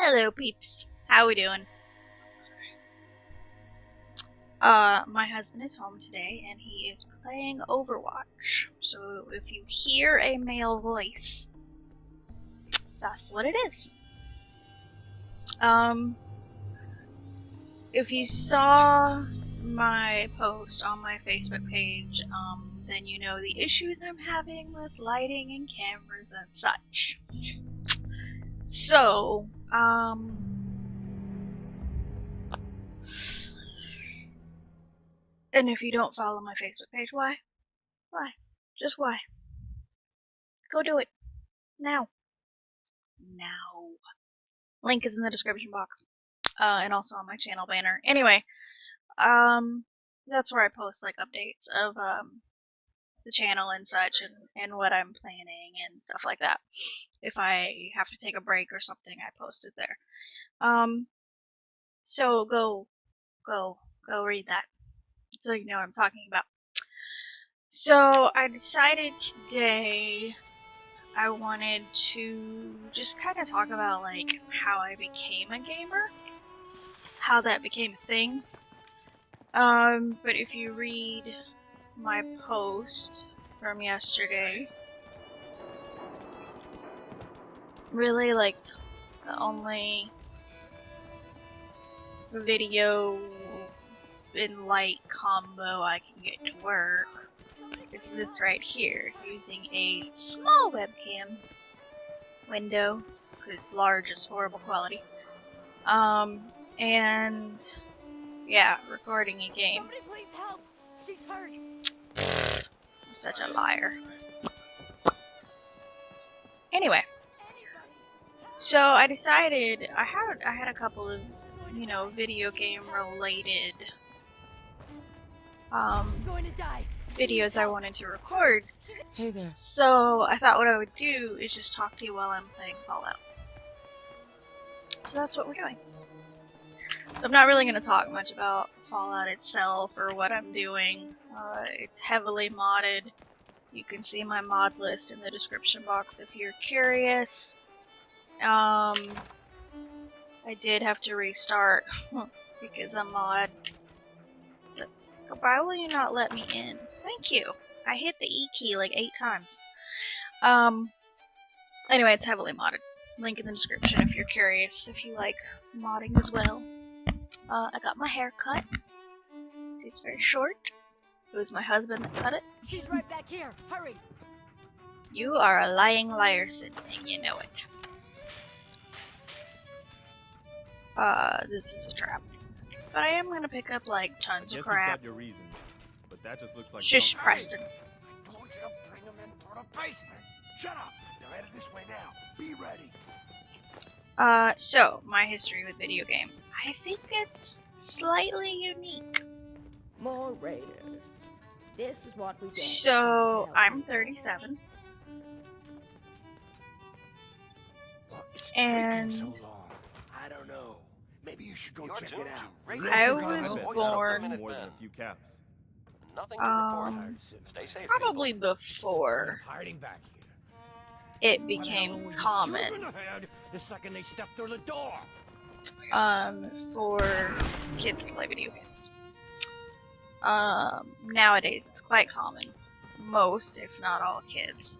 Hello, peeps. How we doing? My husband is home today, and he is playing Overwatch. So if you hear a male voice, that's what it is. If you saw my post on my Facebook page, then you know the issues I'm having with lighting and cameras and such. So, and if you don't follow my Facebook page, why? Why? Just why? Go do it. Now. Now. Link is in the description box. And also on my channel banner. Anyway, that's where I post like updates of the channel and such, and what I'm planning and stuff like that. If I have to take a break or something, I post it there. So go read that, so you know what I'm talking about. So I decided today I wanted to just kind of talk about like how I became a gamer, how that became a thing. But if you read my post from yesterday, really like the only video in light combo I can get to work is this right here, using a small webcam window, because large is horrible quality. And yeah, recording a game. Somebody please help! She's hurt. Such a liar. Anyway, so I decided I had a couple of, you know, video game related Going to die. videos I wanted to record. Hey there. So I thought what I would do is just talk to you while I'm playing Fallout. So that's what we're doing. So I'm not really going to talk much about Fallout itself or what I'm doing. It's heavily modded. You can see my mod list in the description box if you're curious. I did have to restart because I'm mod. Why will you not let me in? Thank you. I hit the E key like 8 times. Anyway, it's heavily modded. Link in the description if you're curious, if you like modding as well. I got my hair cut. See, it's very short. It was my husband that cut it. She's right back here. Hurry. You are a lying liar, Sydney, and you know it. This is a trap. But I am gonna pick up like tons of crap. Your reasons, but that just looks like Shush, Preston. I told you to bring them into the basement. Shut up. They're headed this way now. Be ready. So my history with video games. I think it's slightly unique. More raiders. This is what we get. So I'm 37. What is And taking so long? I don't know. Maybe you should go check it out. I was born more than a few caps. Nothing to report. Stay safe. probably before Hiding back here. it became common The second they step through the door. for kids to play video games. Nowadays it's quite common. Most, if not all, kids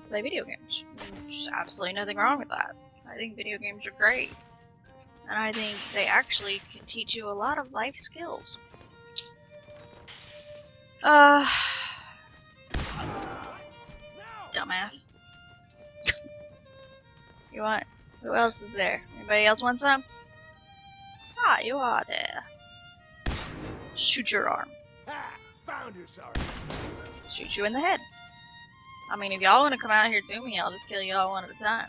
play video games. There's absolutely nothing wrong with that. I think video games are great. And I think they actually can teach you a lot of life skills. Dumbass. You want? Who else is there? Anybody else want some? Ah, you are there. Shoot your arm. Ha! Found you, sorry. Shoot you in the head. I mean, if y'all want to come out here to me, I'll just kill y'all one at a time.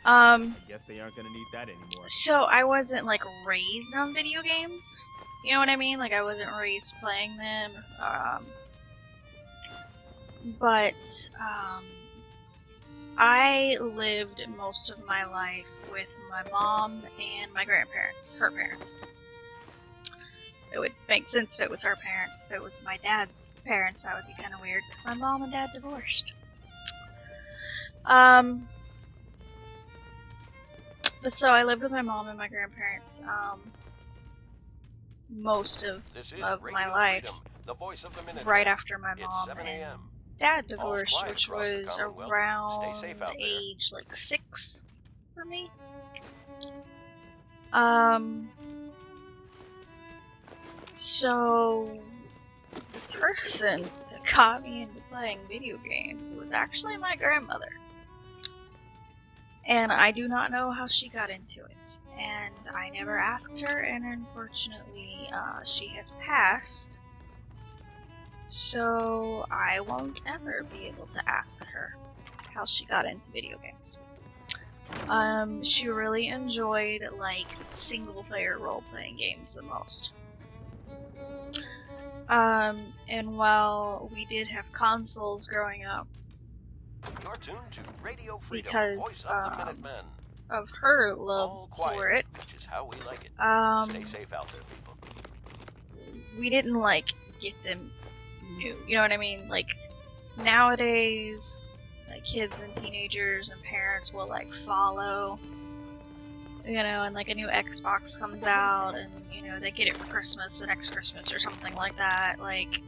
I guess they aren't gonna need that anymore. So I wasn't like raised on video games. You know what I mean? Like I wasn't raised playing them. But I lived most of my life with my mom and my grandparents, her parents. It would make sense if it was her parents. If it was my dad's parents, that would be kind of weird because my mom and dad divorced. So I lived with my mom and my grandparents most of This is my Radio life, Freedom, the voice of the minute. right after my It's mom 7 and a.m. dad All's divorced, quiet which across the was Commonwealth. around Stay safe out there. age like 6 for me. So the person that got me into playing video games was actually my grandmother. And I do not know how she got into it. And I never asked her, and unfortunately, she has passed. So I won't ever be able to ask her how she got into video games. She really enjoyed, like, single-player role-playing games the most. And while we did have consoles growing up, You're tuned to Radio Freedom, because voice of the Minutemen. of her All love quiet, for it, which is how we like it. Stay safe out there, people. we didn't, like, get them new. You know what I mean? Like, nowadays, like, kids and teenagers and parents will, like, follow, you know, and, like, a new Xbox comes out, and, you know, they get it for Christmas, the next Christmas, or something like that. Like,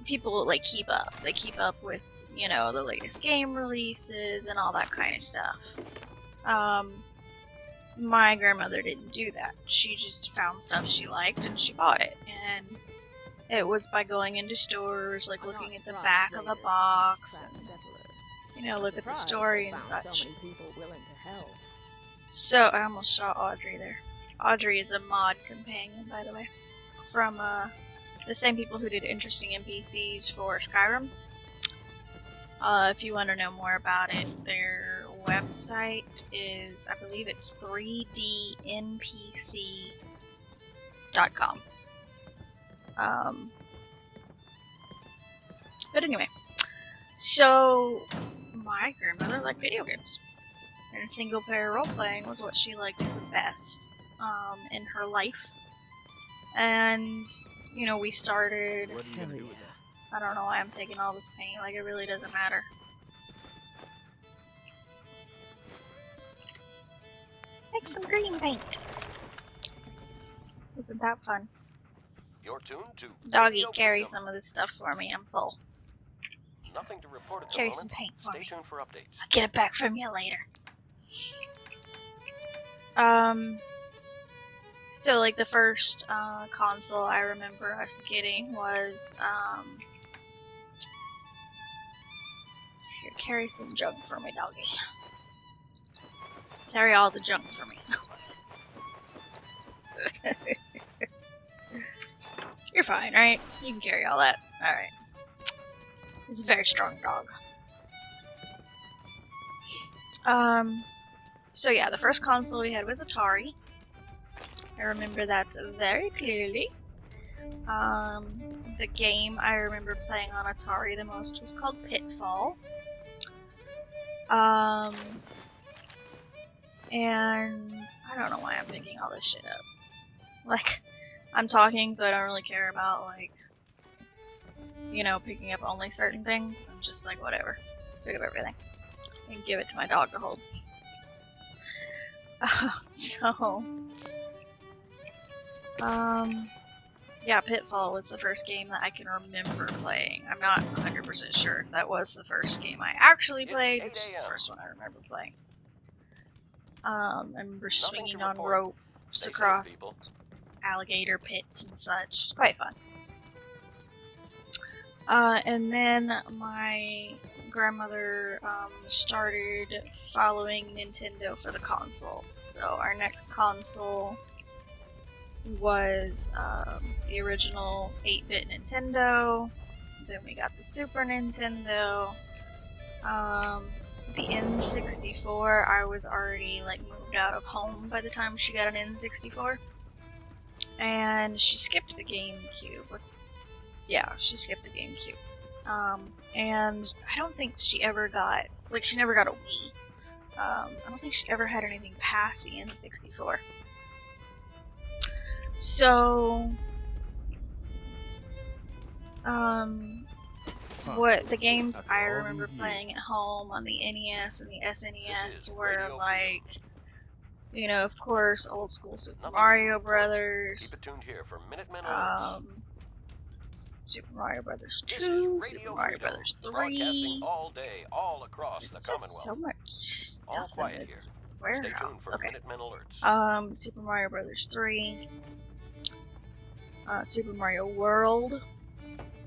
people, like, keep up. They keep up with, you know, the latest game releases and all that kind of stuff. My grandmother didn't do that. She just found stuff she liked and she bought it. And it was by going into stores, like looking at the back of the box and, you know, look at the story and such. So many people willing to help. So, I almost shot Audrey there. Audrey is a mod companion, by the way, from the same people who did interesting NPCs for Skyrim. If you want to know more about it, their website is, I believe it's 3dnpc.com. But anyway, so my grandmother liked video games, and single-player role-playing was what she liked the best in her life. And, you know, we started... What are you gonna do with that? I don't know why I'm taking all this paint, like, it really doesn't matter. Make some green paint! Isn't that fun? You're tuned to Doggy, Radio carry Freedom. some of this stuff for me, I'm full. Nothing to report at the Carry moment. some paint for Stay me. tuned for updates. I'll get it back from you later. So, like, the first console I remember us getting was, here, carry some junk for me, doggy. Carry all the junk for me. You're fine, right? You can carry all that. Alright. He's a very strong dog. So yeah, the first console we had was Atari. I remember that very clearly. The game I remember playing on Atari the most was called Pitfall. And I don't know why I'm picking all this shit up. Like, I'm talking, so I don't really care about, like, you know, picking up only certain things. I'm just like, whatever. Pick up everything. And give it to my dog to hold. Yeah, Pitfall was the first game that I can remember playing. I'm not 100% sure if that was the first game I actually played. It's just the first one I remember playing. I remember swinging on ropes Stay safe, across people. alligator pits and such. It's quite fun. And then my grandmother started following Nintendo for the consoles. So our next console was the original 8-bit Nintendo. Then we got the Super Nintendo. The N64, I was already like moved out of home by the time she got an N64. And she skipped the GameCube. Yeah, she skipped the GameCube. And I don't think she ever got, like, she never got a Wii. I don't think she ever had anything past the N64. So, what the games After I all remember these playing years. at home on the NES and the This SNES is were Radio like, Freedom. you know, of course, old school Super Nothing to Mario report. Keep Brothers, it tuned here for Minutemen alerts. Super Mario Brothers This is 2, Radio Super Mario Freedom, Brothers broadcasting 3. all day, all across the There's just so Commonwealth. much All stuff in quiet this here. Stay tuned warehouse. for Okay. Minutemen alerts. Super Mario Brothers 3, Super Mario World.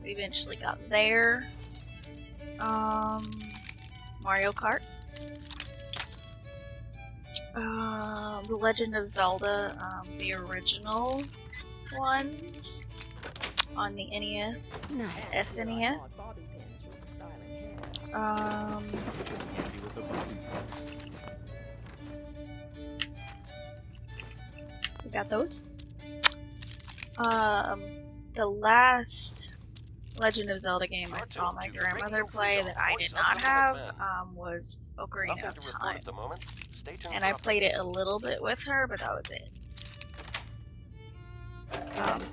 We eventually got there. Mario Kart. The Legend of Zelda, the original ones on the NES, Nice. SNES. Bobby pins with the styling hair. Candy with a bobby pin. We got those. The last Legend of Zelda game I saw my grandmother play that I did not have was Ocarina Nothing of to report Time. at the moment. Stay tuned And for I played it updates. a little bit with her, but that was it.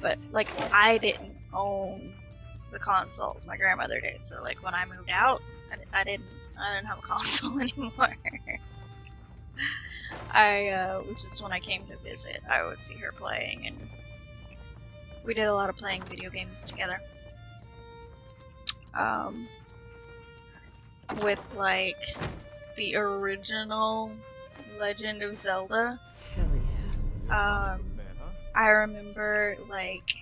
But like, I didn't own the consoles. My grandmother did. So like, when I moved out, I didn't have a console anymore. Which is when I came to visit, I would see her playing, and we did a lot of playing video games together. With like the original Legend of Zelda. Hell yeah. Man, huh? I remember like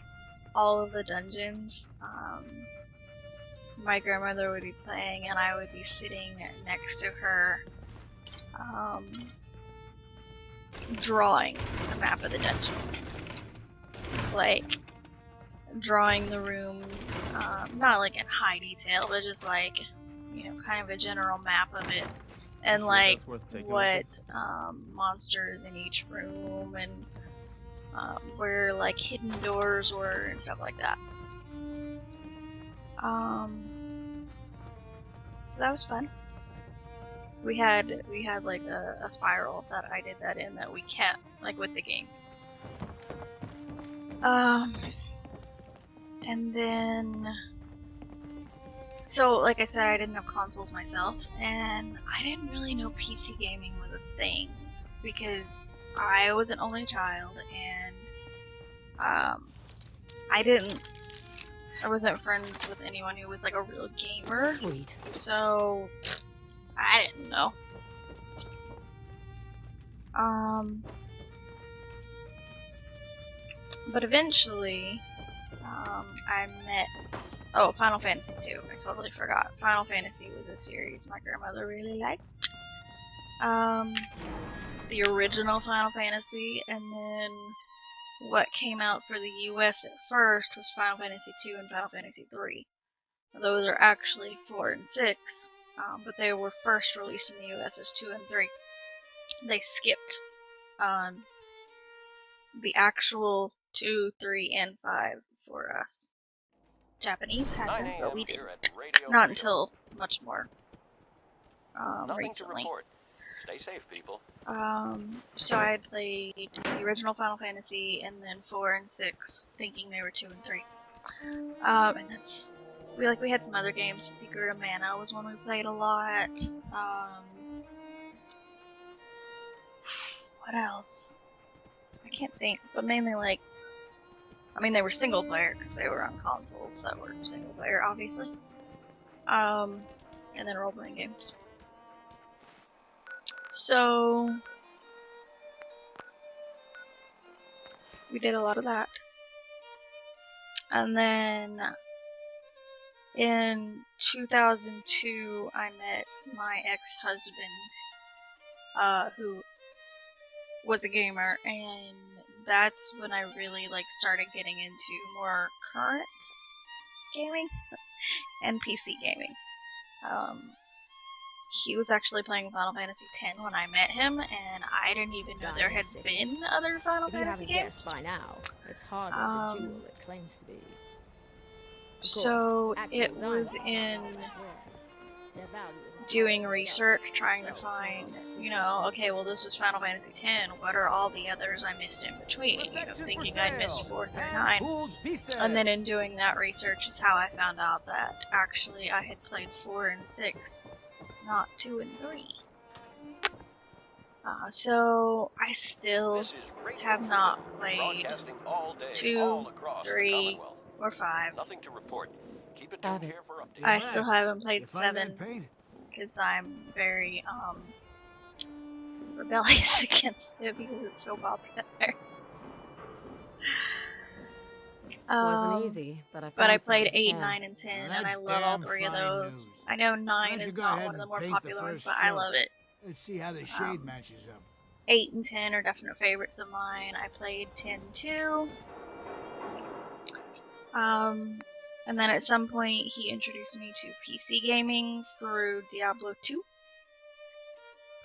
all of the dungeons. My grandmother would be playing, and I would be sitting next to her, drawing the map of the dungeon, like drawing the rooms, not like in high detail, but just like, you know, kind of a general map of it, and Sure like that's worth taking a look what monsters in each room, and where like hidden doors were and stuff like that. So that was fun. We had like a spiral that I did that in that we kept like with the game. And then, so like I said, I didn't have consoles myself, and I didn't really know PC gaming was a thing because I was an only child, and I wasn't friends with anyone who was like a real gamer. Sweet. So I didn't know. But eventually, I met. Oh, Final Fantasy 2. I totally forgot. Final Fantasy was a series my grandmother really liked. The original Final Fantasy, and then what came out for the US at first was Final Fantasy 2 and Final Fantasy 3. Those are actually 4 and 6, but they were first released in the US as 2 and 3. They skipped the actual 2, 3, and 5 for us. Japanese had them, but we didn't. Not until much more recently. To report. Stay safe, people. So I had played the original Final Fantasy and then 4 and 6, thinking they were 2 and 3. And that's we had some other games. Secret of Mana was one we played a lot. What else? I can't think, but mainly like, I mean, they were single player because they were on consoles that were single player, obviously. And then role playing games. So we did a lot of that. And then in 2002, I met my ex-husband, who was a gamer, and that's when I really like started getting into more current gaming and PC gaming. He was actually playing Final Fantasy X when I met him, and I didn't even know there had been other Final If you Fantasy haven't games. guessed by now, it's hardly the jewel it claims to be. Of course, So actual it was diamonds in aren't all that rare. They're their value is doing research, trying to find, you know, okay, well this was Final Fantasy X, what are all the others I missed in between, you know, thinking I missed 4 through 9. And then in doing that research is how I found out that actually I had played 4 and 6, not 2 and 3. So I still This is Radio have Freedom, not played broadcasting all day, 2, all across the 3, Commonwealth. or 5. Nothing to report. Keep it tuned here for updates. I still haven't played You find 7 that paint? because I'm very rebellious against it because it's so popular. Wasn't easy, but I But I found played some. 8, Yeah. 9, and 10, Well, and I that's love all damn 3 of fine those. news. I know Why 9 don't you is go not ahead one of the and more paint the popular ones, first but I stroke? love it. Let's see how the shade matches up. 8 and 10 are definite favorites of mine. I played 10 too. And then at some point he introduced me to PC gaming through Diablo 2.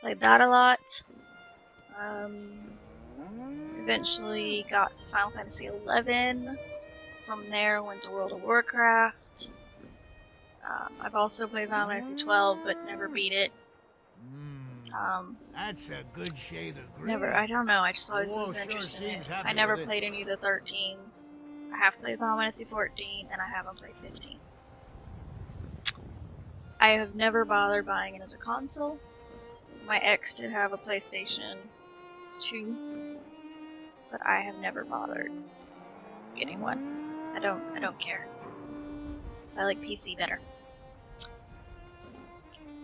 Played that a lot. Eventually got to Final Fantasy 11. From there went to World of Warcraft. I've also played Final Fantasy 12 but never beat it. That's a good shade of green. Never, I don't know, I just always Whoa, was sure interested in it. seems happy I never with it. played any of the 13s. I have played Final Fantasy 14 and I haven't played 15. I have never bothered buying another console. My ex did have a PlayStation 2, but I have never bothered getting one. I don't care. I like PC better.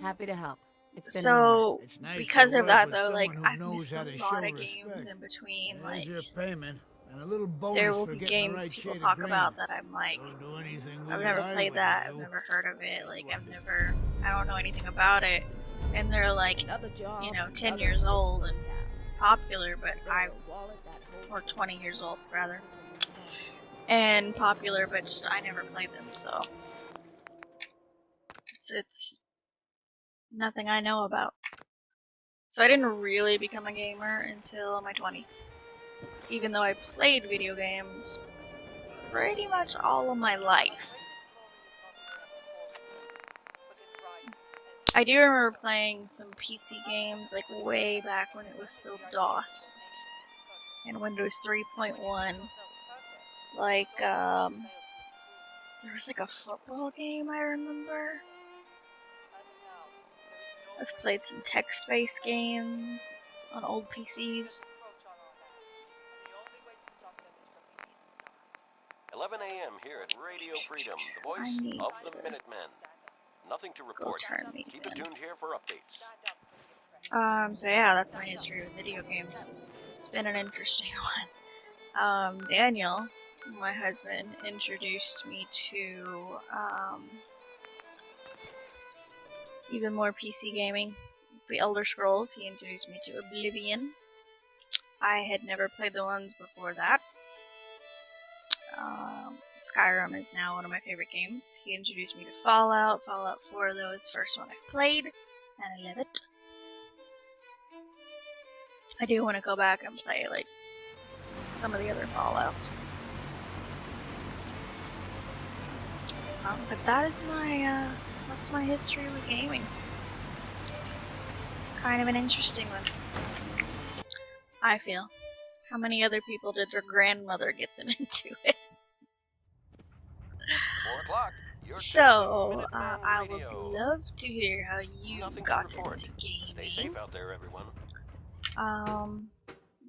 Happy to help. It's been So It's nice because to of work that with though, like someone who I've knows missed how a to lot show of games respect. in between. There's Like your payment and a little bonus there will for be getting the games right people shade talk of green. about that I'm like, Don't do anything I've with never it I played wouldn't that. do. I've never heard of it. Like I don't know anything about it. And they're like, another job, you know, 10 another years old blissful and cows. popular, but Is there I, a wallet that holds or 20 years old rather, and popular, but just I never played them, so it's nothing I know about. So I didn't really become a gamer until my 20s, even though I played video games pretty much all of my life. I do remember playing some PC games like way back when it was still DOS and Windows 3.1. Like there was like a football game I remember. I've played some text-based games on old PCs. 11 a.m. here at Radio Freedom, the I voice need of the to Minutemen. Nothing to go report. turn these Keep it in. tuned here for updates. So yeah, that's my history with video games. It's been an interesting one. Daniel, my husband, introduced me to even more PC gaming. The Elder Scrolls, he introduced me to Oblivion. I had never played the ones before that. Skyrim is now one of my favorite games. He introduced me to Fallout. Fallout 4 though is the first one I've played, and I love it. I do want to go back and play like some of the other Fallouts. But that is that's my history with gaming. Kind of an interesting one, I feel. How many other people did their grandmother get them into it? 4 o'clock. You're So, tuned to Minuteman I would Radio. love to hear how you Nothing to got report. into Stay gaming. safe out there, everyone.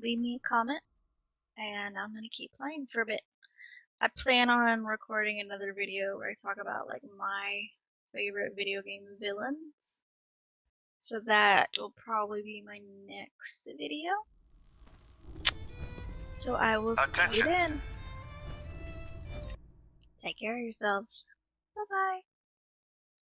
Leave me a comment, and I'm gonna keep playing for a bit. I plan on recording another video where I talk about like my favorite video game villains. So that will probably be my next video. So I will see you then. Take care of yourselves. Bye bye.